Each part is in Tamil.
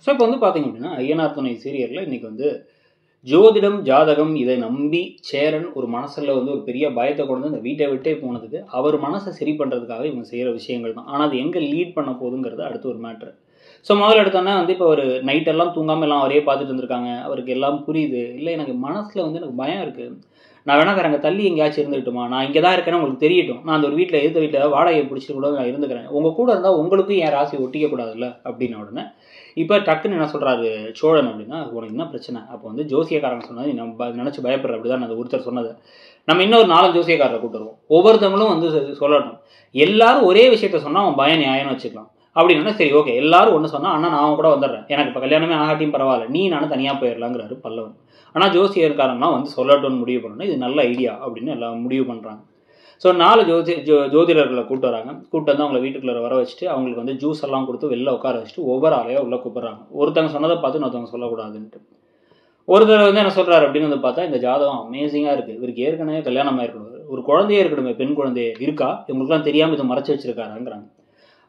ஸோ இப்போ வந்து பார்த்தீங்க அப்படின்னா ஐயனார் துணை சீரியலில் இன்றைக்கி வந்து ஜோதிடம் ஜாதகம் இதை நம்பி சேரன் ஒரு மனசில் வந்து ஒரு பெரிய பயத்தை கொண்டு வந்து அந்த வீட்டை விட்டே போனதுக்கு அவர் மனசை சரி பண்ணுறதுக்காக இவங்க செய்கிற விஷயங்கள் தான். ஆனால் அது எங்கே லீட் பண்ண போகுதுங்கிறது அடுத்து ஒரு மேட்ரு. ஸோ முதல்ல எடுத்தோன்னா வந்து இப்போ ஒரு நைட்டெல்லாம் தூங்காமல் எல்லாம் அவரே பார்த்துட்டு இருந்திருக்காங்க. அவருக்கு எல்லாம் புரியுது. இல்லை எனக்கு மனசில் வந்து எனக்கு பயம் இருக்குது, நான் வேணா வேறு அங்கே தள்ளி எங்கேயாச்சும் இருந்துக்கிட்டுமா, நான் இங்கே தான் இருக்கேன்னு உங்களுக்கு தெரியட்டும், நான் அந்த ஒரு வீட்டில் எதிர்த்த வீட்டில் வாடகையை பிடிச்சிட்டு கூட நான் இருந்துக்கிறேன், உங்கள் கூட இருந்தால் உங்களுக்கும் என் ராசியை ஒட்டிக்கக்கூடாதுல்ல அப்படின்ன உடனே இப்போ டக்குன்னு என்ன சொல்கிறாரு சோழன் அப்படின்னா, உனக்கு என்ன பிரச்சனை? அப்போ வந்து ஜோசியக்காரங்க சொன்னது நம்ம நினச்சி பயப்படுற அப்படி தான் அந்த ஒருத்தர் சொன்னது. நம்ம இன்னொரு 4 ஜோசியக்காரரை கூட்டுருவோம், ஒவ்வொருத்தவங்களும் வந்து சொல்லட்டும். எல்லாரும் ஒரே விஷயத்த சொன்னால் அவன் பயம் நியாயம்னு வச்சுக்கலாம். அப்படின்னா சரி ஓகே, எல்லாரும் ஒன்று சொன்னால் அண்ணா நான் கூட வந்துடுறேன், எனக்கு இப்போ கல்யாணமே ஆகாட்டியும் பரவாயில்ல, நீ நானும் தனியாக போயிடலாங்கிறாரு பல்லவன். ஆனால் ஜோசியர்காரங்களாம் வந்து சொல்லட்டும்னு முடிவு பண்ணணும், இது நல்ல ஐடியா அப்படின்னு எல்லாம் முடிவு பண்ணுறாங்க. ஸோ 4 ஜோதிடர்களை கூப்பிட்டு வராங்க. கூப்பிட்டு வந்து அவங்கள வீட்டுக்குள்ளே வர வச்சுட்டு அவங்களுக்கு வந்து ஜூஸ் எல்லாம் கொடுத்து வெளில உட்கார வச்சுட்டு ஒவ்வொரு ஆளையாக உள்ளே கூப்பிட்றாங்க. ஒருத்தவங்க சொன்னதை பார்த்து இன்னொருத்தவங்க சொல்லக்கூடாதுன்ட்டு. ஒருத்தர் வந்து என்ன சொல்கிறாரு அப்படின்னு வந்து பார்த்தா, இந்த ஜாதகம் அமேசிங்காக இருக்குது, இவருக்கு ஏற்கனவே கல்யாணம் ஆயிருக்கணும், ஒரு குழந்தையே இருக்கணுமே, பெண் குழந்தையே இருக்கா, இவங்களுக்குலாம் தெரியாமல் இதை மறைச்சி வச்சிருக்காருங்கிறாங்க.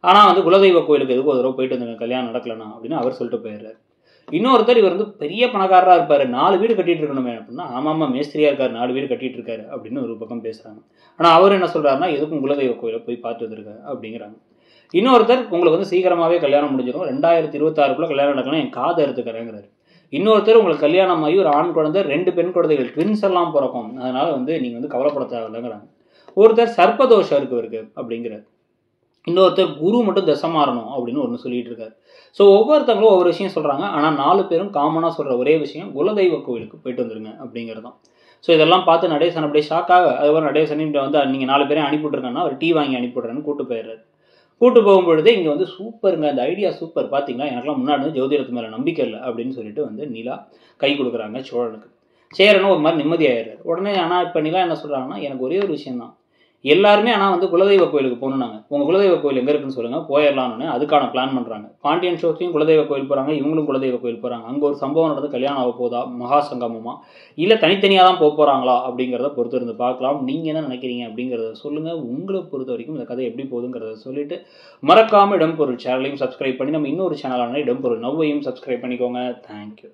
ஆனால் வந்து குலதெய்வ கோயிலுக்கு எதுக்கு ஒரு தடவை போயிட்டு வந்து கல்யாணம் நடக்கலனா அப்படின்னு அவர் சொல்லிட்டு போயிடுறாரு. இன்னொருத்தர் இவர் வந்து பெரிய பணக்காரராக இருப்பார், 4 வீடு கட்டிட்டு இருக்கணுமே அப்படின்னா, ஆமாம்மா மேஸ்திரியாக இருக்கார், 4 வீடு கட்டிட்டு இருக்காரு அப்படின்னு ஒரு பக்கம் பேசுகிறாங்க. ஆனால் அவர் என்ன சொல்கிறாருன்னா, எதுக்கும் குலதெய்வ கோயிலை போய் பார்த்து வந்துருக்காரு அப்படிங்கிறாங்க. இன்னொருத்தர் உங்களுக்கு வந்து சீக்கிரமாகவே கல்யாணம் முடிஞ்சிடும், 2026 கல்யாணம் நடக்கலாம், என் காதை எடுத்துக்கிறேங்கிறாரு. இன்னொருத்தர் உங்களுக்கு கல்யாணம் ஆகி ஒரு ஆண் குழந்தை 2 பெண் குழந்தைகள் ட்வின்ஸ் எல்லாம் பிறக்கும், அதனால் வந்து நீங்கள் வந்து கவலைப்பட தேவையில்லைங்கிறாங்க. ஒருத்தர் சர்ப்பதோஷம் இருக்கு அப்படிங்கிறார். இன்னொருத்தர் குரு மட்டும் தசை மாறணும் அப்படின்னு ஒன்று சொல்லிட்டு இருக்காரு. ஸோ ஒவ்வொருத்தவங்களும் ஒவ்வொரு விஷயம் சொல்கிறாங்க. ஆனால் 4 பேரும் காமனாக சொல்கிற ஒரே விஷயம் குலதெய்வ கோவிலுக்கு போயிட்டு வந்துருங்க அப்படிங்கிறது தான். ஸோ இதெல்லாம் பார்த்து நடேசன் அப்படியே ஷாக்காக, அதுக்கப்புறம் நடேசன் வந்து நீங்கள் 4 பேரையும் அனுப்பிவிட்ருங்கன்னா அவர் டீ வாங்கி அனுப்பிவிட்றேன்னு கூட்டு போயிடுறாரு. கூட்டு போகும்பொழுது இங்கே வந்து சூப்பருங்க, அந்த ஐடியா சூப்பர், பார்த்தீங்களா எனக்குலாம் முன்னாடி வந்து ஜோதிடத்து மேலே நம்பிக்கை இல்லை அப்படின்னு சொல்லிட்டு வந்து நிலா கை கொடுக்குறாங்க சோழனுக்கு. சேரனும் ஒரு மாதிரி நிம்மதியாகிடுறாரு. உடனே ஆனால் இப்போ நிலா என்ன சொல்கிறாங்கன்னா, எனக்கு ஒரே ஒரு விஷயந்தான், எல்லாருமே ஆனால் வந்து குலதெய்வ கோயிலுக்கு போகணுன்னாங்க, உங்கள் குலதெய்வ கோயில் எங்கே இருக்குன்னு சொல்லுங்கள், போயிடலான்னு அதுக்கான பிளான் பண்ணுறாங்க. பாண்டியன் ஷோஸையும் குலதெய்வ கோயில் போகிறாங்க, இவங்களும் குலதெய்வ கோயில் போகிறாங்க. அங்கே ஒரு சம்பவம் நடந்து கல்யாணம் ஆக போதா, மகா சங்கமமா, இல்லை தனித்தனியாக தான் போக போகிறாங்களா அப்படிங்கிறத பொறுத்து இருந்து பார்க்கலாம். நீங்கள் என்ன நினைக்கிறீங்க அப்படிங்கிறத சொல்லுங்கள். உங்களை பொறுத்த வரைக்கும் இந்த கதை எப்படி போகுதுங்கிறத சொல்லிவிட்டு மறக்காமல் இடம்பொருள் சேனலையும் சப்ஸ்கிரைப் பண்ணி நம்ம இன்னொரு சேனலான இடம்பொருள் நவ்வையும் சப்ஸ்கிரைப் பண்ணிக்கோங்க. தேங்க்யூ.